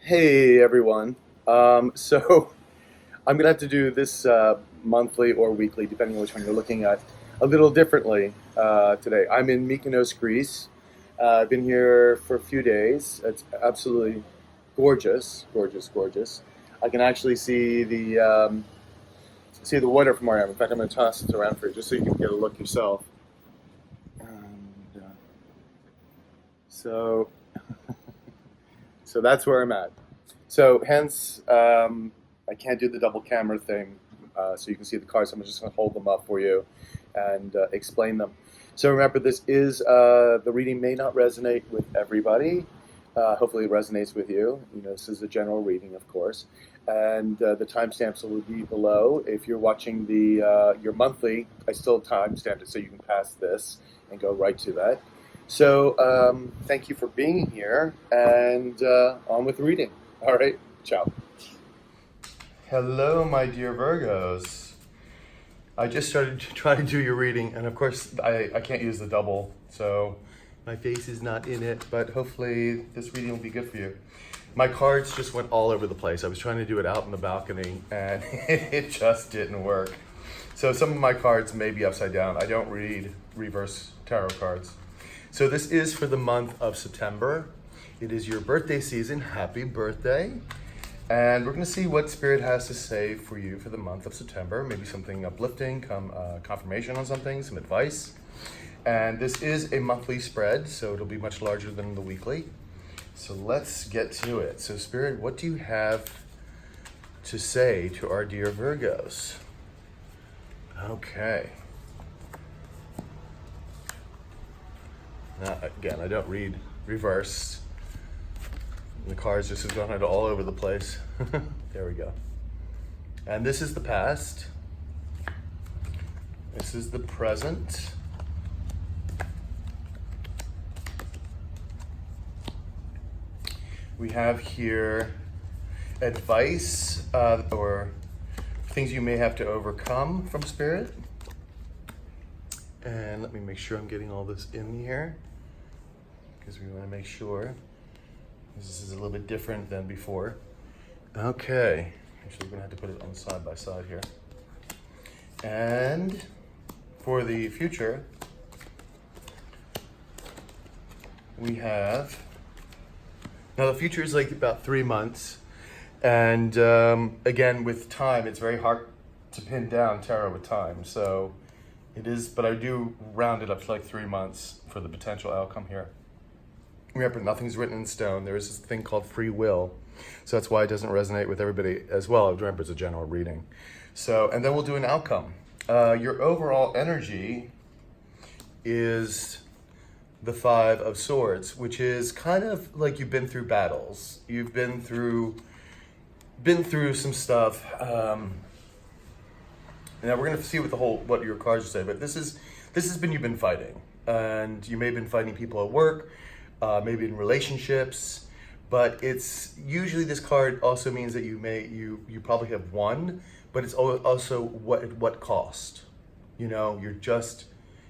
Hey everyone. So I'm gonna have to do this monthly or weekly, depending on which one you're looking at, a little differently today. I'm in Mykonos, Greece. I've been here for a few days. It's absolutely gorgeous, gorgeous, gorgeous. I can actually see the water from where I am. In fact, I'm gonna toss it around for you just so you can get a look yourself. And, so, so that's where I'm at. So hence, I can't do the double camera thing, so you can see the cards. So I'm just going to hold them up for you and explain them. So remember, this is the reading may not resonate with everybody. Hopefully, it resonates with you. You know, this is a general reading, of course, and the timestamps will be below. If you're watching the your monthly, I still timestamped it so you can pass this and go right to that. So thank you for being here, and on with the reading. All right, ciao. Hello, my dear Virgos. I just started to try to do your reading, and of course, I can't use the double, so my face is not in it, but hopefully this reading will be good for you. My cards just went all over the place. I was trying to do it out in the balcony, and it just didn't work. So some of my cards may be upside down. I don't read reverse tarot cards. So this is for the month of September. It is your birthday season. Happy birthday. And we're going to see what Spirit has to say for you for the month of September. Maybe something uplifting, confirmation on something, some advice. And this is a monthly spread, so it'll be much larger than the weekly. So let's get to it. So Spirit, what do you have to say to our dear Virgos? Okay. Now, again, I don't read reverse. The cards just have gone all over the place. There we go. And this is the past. This is the present. We have here advice or things you may have to overcome from Spirit. And let me make sure I'm getting all this in here, because we want to make sure this is a little bit different than before. Okay, actually we're gonna have to put it on side by side here. And for the future, we have, now the future is like about 3 months. And again, with time, it's very hard to pin down tarot with time. So it is, but I do round it up to like 3 months for the potential outcome here. Remember, nothing's written in stone. There is this thing called free will. So that's why it doesn't resonate with everybody as well. Remember, it's a general reading. So, and then we'll do an outcome. Your overall energy is the Five of Swords, which is kind of like you've been through battles. You've been through some stuff. Now we're going to see what your cards say, but this has been, you've been fighting, and you may have been fighting people at work, maybe in relationships, but it's usually, this card also means that you probably have won, but it's also what cost. You know,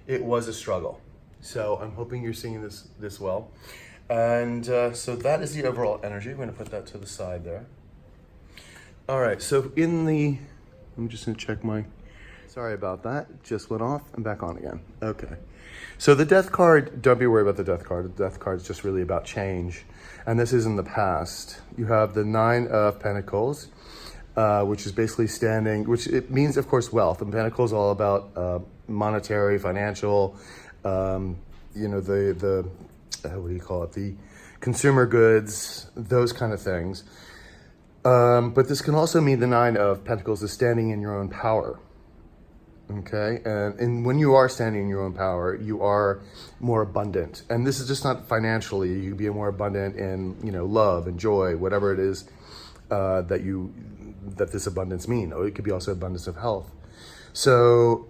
it was a struggle. So I'm hoping you're seeing this well. And so that is the overall energy. We're going to put that to the side there. All right, so I'm just going to check sorry about that. Just went off and back on again. Okay. So the death card, don't be worried about the death card. The death card is just really about change. And this is in the past. You have the Nine of Pentacles, which is basically which it means, of course, wealth. And Pentacles all about monetary, financial, what do you call it? The consumer goods, those kind of things. But this can also mean the Nine of Pentacles is standing in your own power. Okay, and when you are standing in your own power, you are more abundant. And this is just not financially. You can be more abundant in, love and joy, whatever it is that this abundance mean. Or it could be also abundance of health. So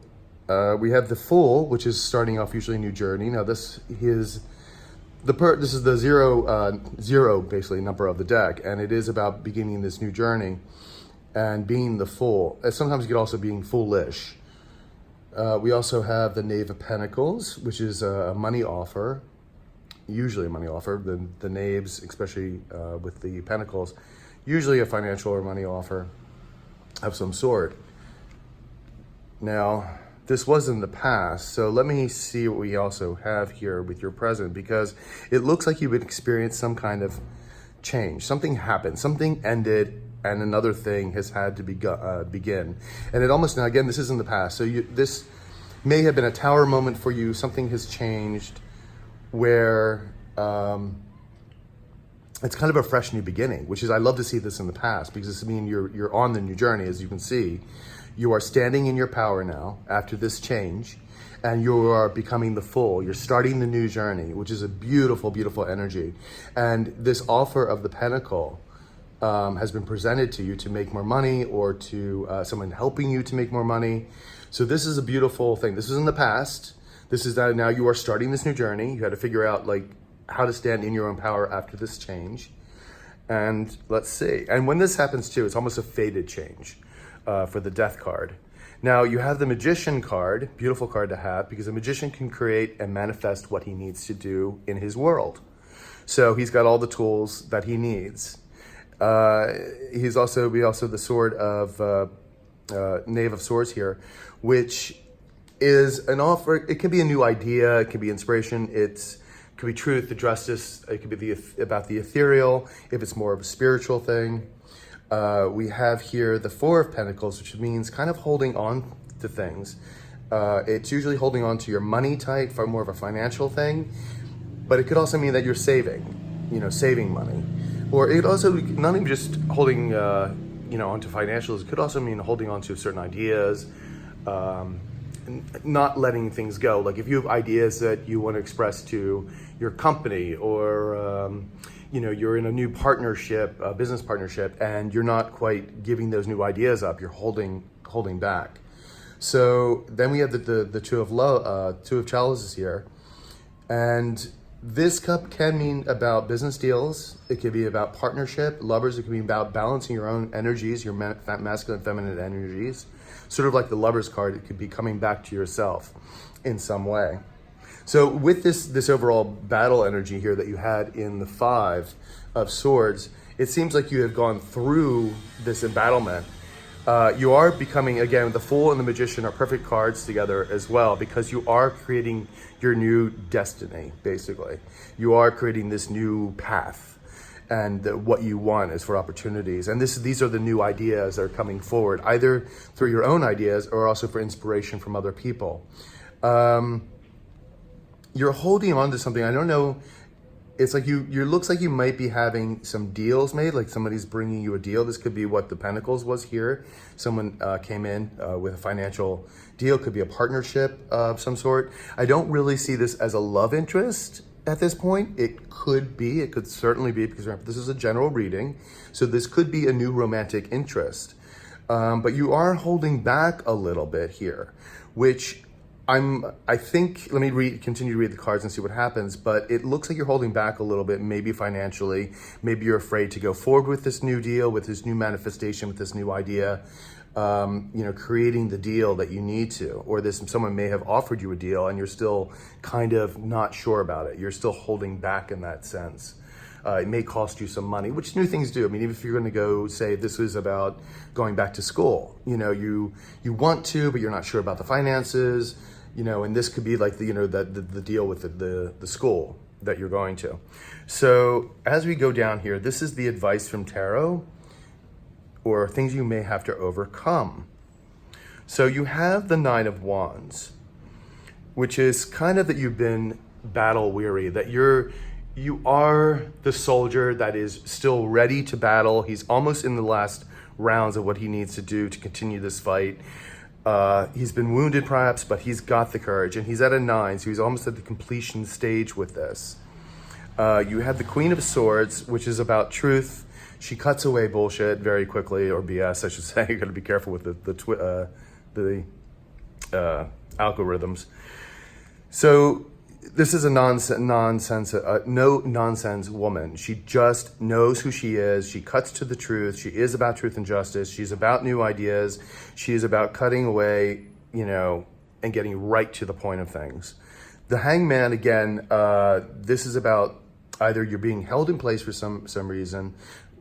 we have the Fool, which is starting off usually a new journey. Now this is the zero basically number of the deck, and it is about beginning this new journey and being the Fool. And sometimes you could also being foolish. We also have the Knave of Pentacles, which is a money offer. usually a money offer. The knaves, especially with the pentacles, usually a financial or money offer of some sort. Now, this was in the past, so let me see what we also have here with your present, because it looks like you would experience some kind of change. Something happened, something ended, and another thing has had to begin. And it almost, now again, this is in the past, so this may have been a tower moment for you. Something has changed where it's kind of a fresh new beginning, which is, I love to see this in the past, because this means you're on the new journey. As you can see, you are standing in your power now after this change, and you are becoming the full. You're starting the new journey, which is a beautiful, beautiful energy. And this offer of the pentacle has been presented to you to make more money, or to someone helping you to make more money. So this is a beautiful thing. This is in the past. This is that now you are starting this new journey. You had to figure out like how to stand in your own power after this change. And let's see. And when this happens too, it's almost a fated change for the Death card. Now you have the Magician card, beautiful card to have, because a magician can create and manifest what he needs to do in his world. So he's got all the tools that he needs. He's also the sword of Knave of Swords here, which is an offer. It can be a new idea, it can be inspiration, it could be truth, the justice, it could be about the ethereal, if it's more of a spiritual thing. We have here the Four of Pentacles, which means kind of holding on to things. It's usually holding on to your money type, for more of a financial thing, but it could also mean that you're saving money. Or it could also, not even just holding onto financials, it could also mean holding on to certain ideas, not letting things go. Like if you have ideas that you want to express to your company, or you're in a new partnership, a business partnership, and you're not quite giving those new ideas up, you're holding back. So then we have the two of chalices here, and this cup can mean about business deals. It could be about partnership, lovers. It could be about balancing your own energies, your masculine and feminine energies. Sort of like the Lovers card, it could be coming back to yourself in some way. So with this overall battle energy here that you had in the Five of Swords, it seems like you have gone through this embattlement. You are becoming, again, the Fool and the Magician are perfect cards together as well, because you are creating your new destiny, basically. You are creating this new path, and what you want is for opportunities. And these are the new ideas that are coming forward, either through your own ideas or also for inspiration from other people. You're holding on to something. I don't know. It's like you looks like you might be having some deals made, like somebody's bringing you a deal. This could be what the Pentacles was here. Someone came in with a financial deal. Could be a partnership of some sort. I don't really see this as a love interest at this point. It could be, it could certainly be, because remember, this is a general reading. So this could be a new romantic interest. But you are holding back a little bit here, which I think, let me continue to read the cards and see what happens, but it looks like you're holding back a little bit, maybe financially. Maybe you're afraid to go forward with this new deal, with this new manifestation, with this new idea, creating the deal that you need to, or someone may have offered you a deal and you're still kind of not sure about it. You're still holding back in that sense. It may cost you some money, which new things do. I mean, even if you're going to go, say this is about going back to school, you want to, but you're not sure about the finances. And this could be like the deal with the school that you're going to. So as we go down here, this is the advice from Tarot, or things you may have to overcome. So you have the Nine of Wands, which is kind of that you've been battle weary, that you are the soldier that is still ready to battle. He's almost in the last rounds of what he needs to do to continue this fight. He's been wounded perhaps, but he's got the courage, and he's at a 9, so he's almost at the completion stage with this. You have the Queen of Swords, which is about truth. She cuts away bullshit very quickly, or BS, I should say. You got to be careful with the algorithms. So this is a no nonsense woman. She just knows who she is. She cuts to the truth. She is about truth and justice. She's about new ideas. She is about cutting away, and getting right to the point of things. The Hangman, again, this is about either you're being held in place for some reason,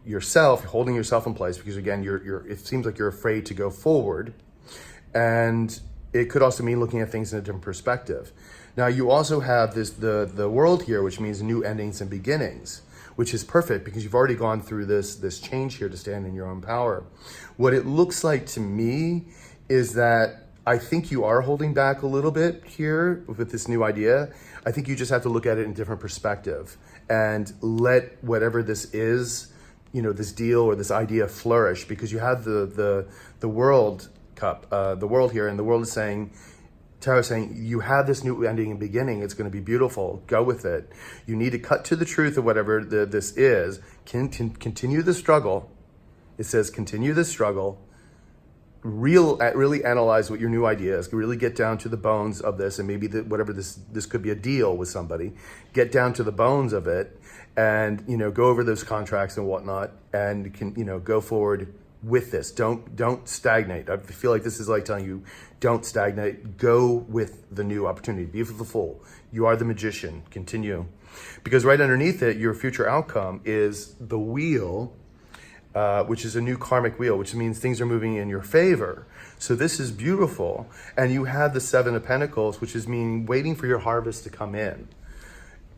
yourself, holding yourself in place, because again, it seems like you're afraid to go forward. And it could also mean looking at things in a different perspective. Now, you also have the world here, which means new endings and beginnings, which is perfect because you've already gone through this change here to stand in your own power. What it looks like to me is that I think you are holding back a little bit here with this new idea. I think you just have to look at it in a different perspective and let whatever this is, this deal or this idea flourish, because you have the world cup, the world here, and the world is saying, Tarot is saying, you have this new ending and beginning. It's going to be beautiful. Go with it. You need to cut to the truth of whatever this is. Continue the struggle. It says continue the struggle. Really analyze what your new idea is. Really get down to the bones of this, and maybe whatever this could be a deal with somebody. Get down to the bones of it, and go over those contracts and whatnot, and go forward with this. Don't stagnate. I feel like this is like telling you, don't stagnate. Go with the new opportunity. Be the fool. You are the magician. Continue. Because right underneath it, your future outcome is the wheel, which is a new karmic wheel, which means things are moving in your favor. So this is beautiful. And you have the Seven of Pentacles, which is meaning waiting for your harvest to come in.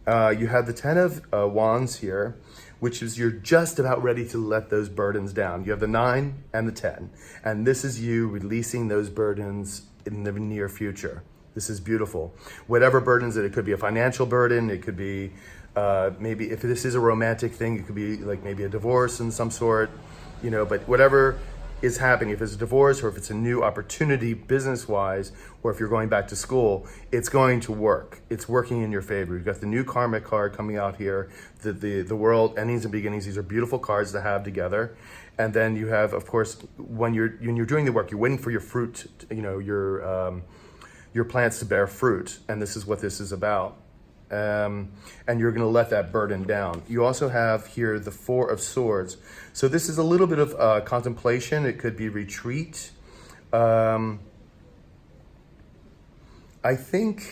You have the Ten of Wands here, which is you're just about ready to let those burdens down. You have the 9 and the 10. And this is you releasing those burdens in the near future. This is beautiful. Whatever burdens it could be a financial burden. It could be maybe if this is a romantic thing, it could be like maybe a divorce in some sort, but whatever is happening, if it's a divorce or if it's a new opportunity business-wise, or if you're going back to school, it's going to work. It's working in your favor. You've got the new karmic card coming out here, the world, endings and beginnings. These are beautiful cards to have together. And then you have, of course, when you're doing the work, you're waiting for your fruit, your plants to bear fruit. And this is what this is about. And you're going to let that burden down. You also have here the Four of Swords. So this is a little bit of contemplation. It could be retreat. I think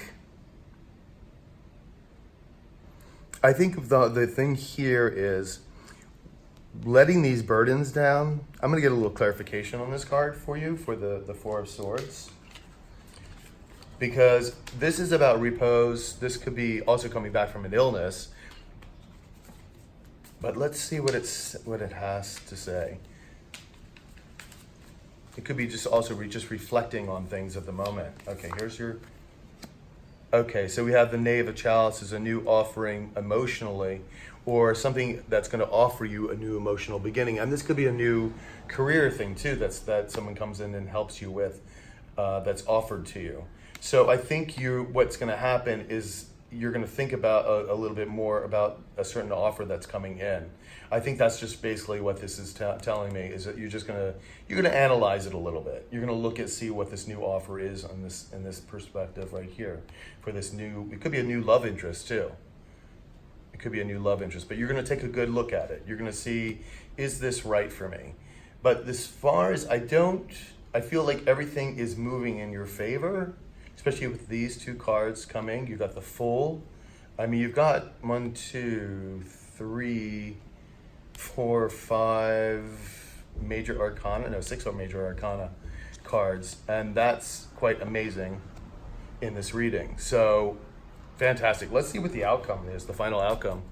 the thing here is letting these burdens down. I'm going to get a little clarification on this card for you for the Four of Swords. Because this is about repose. This could be also coming back from an illness. But let's see what it has to say. It could be just also just reflecting on things at the moment. Okay, here's your... Okay, so we have the Knave of Chalice as a new offering emotionally, or something that's going to offer you a new emotional beginning. And this could be a new career thing too, that someone comes in and helps you with, that's offered to you. So I think what's going to happen is you're going to think about a little bit more about a certain offer that's coming in. I think that's just basically what this is telling me, is that you're going to analyze it a little bit. You're going to look at see what this new offer is in this perspective right here for this new. It could be a new love interest too. It could be a new love interest, but you're going to take a good look at it. You're going to see, is this right for me? But as far as I feel like everything is moving in your favor. Especially with these two cards coming. You've got the Fool. I mean, you've got 1, 2, 3, 4, 5 major arcana. No, 6 major arcana cards. And that's quite amazing in this reading. So, fantastic. Let's see what the outcome is, the final outcome.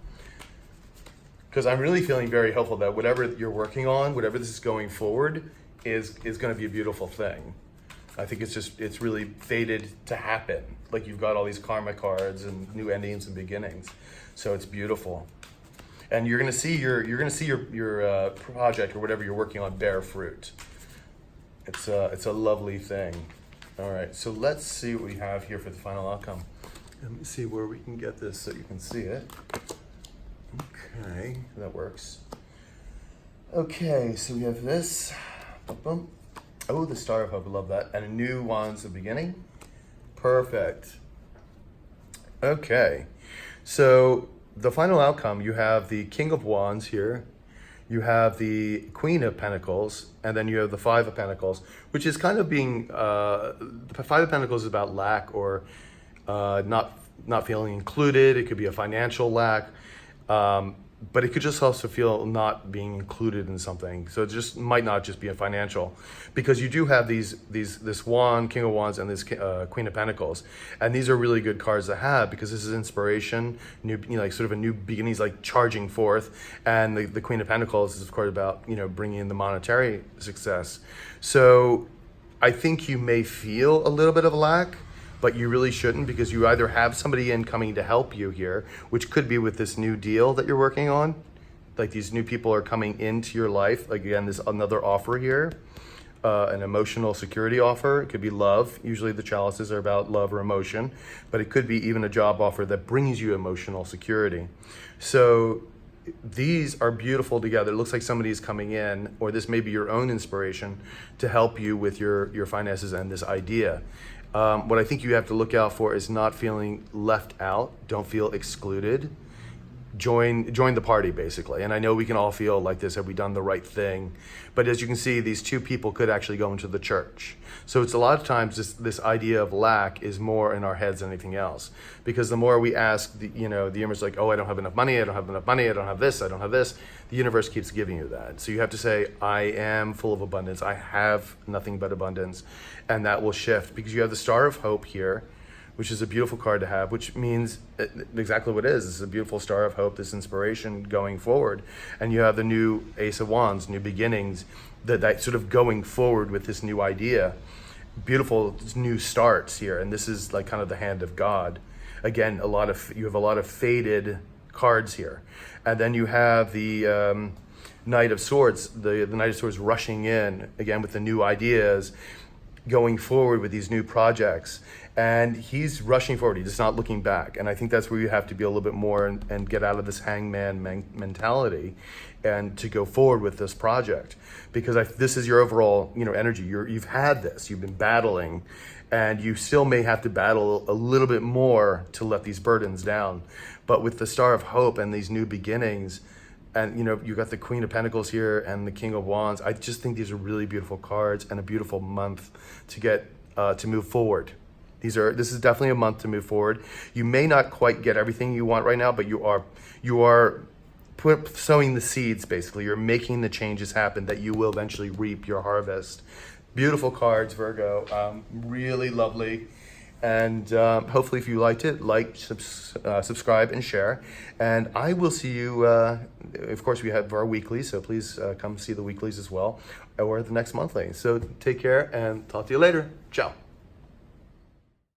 Because I'm really feeling very hopeful that whatever you're working on, whatever this is going forward, is going to be a beautiful thing. I think it's really fated to happen. Like you've got all these karma cards and new endings and beginnings, so it's beautiful. And you're gonna see your project or whatever you're working on bear fruit. It's a lovely thing. All right, so let's see what we have here for the final outcome. Let me see where we can get this so you can see it. Okay, that works. Okay, so we have this. Boom. Oh, the Star of Hope, I love that. And a new Wands at the beginning. Perfect. Okay, so the final outcome, you have the King of Wands here. You have the Queen of Pentacles, and then you have the Five of Pentacles, which is kind of being, the Five of Pentacles is about lack or not not feeling included. It could be a financial lack. But it could just also feel not being included in something. So it just might not just be a financial, because you do have this wand, King of Wands, and this Queen of Pentacles, and these are really good cards to have because this is inspiration, new, like sort of a new beginnings, like charging forth, and the Queen of Pentacles is of course about bringing in the monetary success. So I think you may feel a little bit of a lack, but you really shouldn't, because you either have somebody in coming to help you here, which could be with this new deal that you're working on. Like these new people are coming into your life. Like again, there's another offer here, an emotional security offer. It could be love. Usually the chalices are about love or emotion, but it could be even a job offer that brings you emotional security. So these are beautiful together. It looks like somebody's coming in, or this may be your own inspiration to help you with your finances and this idea. What I think you have to look out for is not feeling left out. Don't feel excluded. Join the party, basically. And I know we can all feel like this, have we done the right thing? But as you can see, these two people could actually go into the church. So it's a lot of times this idea of lack is more in our heads than anything else. Because the more we ask, the universe is like, oh, I don't have enough money, I don't have enough money, I don't have this, I don't have this. The universe keeps giving you that. So you have to say, I am full of abundance, I have nothing but abundance. And that will shift, because you have the Star of Hope here, which is a beautiful card to have, which means exactly what it is. It's a beautiful star of hope, this inspiration going forward. And you have the new Ace of Wands, new beginnings, that sort of going forward with this new idea. Beautiful new starts here. And this is like kind of the hand of God. Again, you have a lot of faded cards here. And then you have the Knight of Swords, the Knight of Swords rushing in, again, with the new ideas, going forward with these new projects. And he's rushing forward, he's just not looking back. And I think that's where you have to be a little bit more and get out of this hangman mentality and to go forward with this project. Because this is your overall energy. You've had this, you've been battling, and you still may have to battle a little bit more to let these burdens down. But with the Star of Hope and these new beginnings, and you got the Queen of Pentacles here and the King of Wands, I just think these are really beautiful cards and a beautiful month to get to move forward. This is definitely a month to move forward. You may not quite get everything you want right now, but you are sowing the seeds, basically. You're making the changes happen that you will eventually reap your harvest. Beautiful cards, Virgo. Really lovely. And hopefully if you liked it, subscribe and share. And I will see you, of course we have our weeklies, so please come see the weeklies as well, or the next monthly. So take care and talk to you later. Ciao.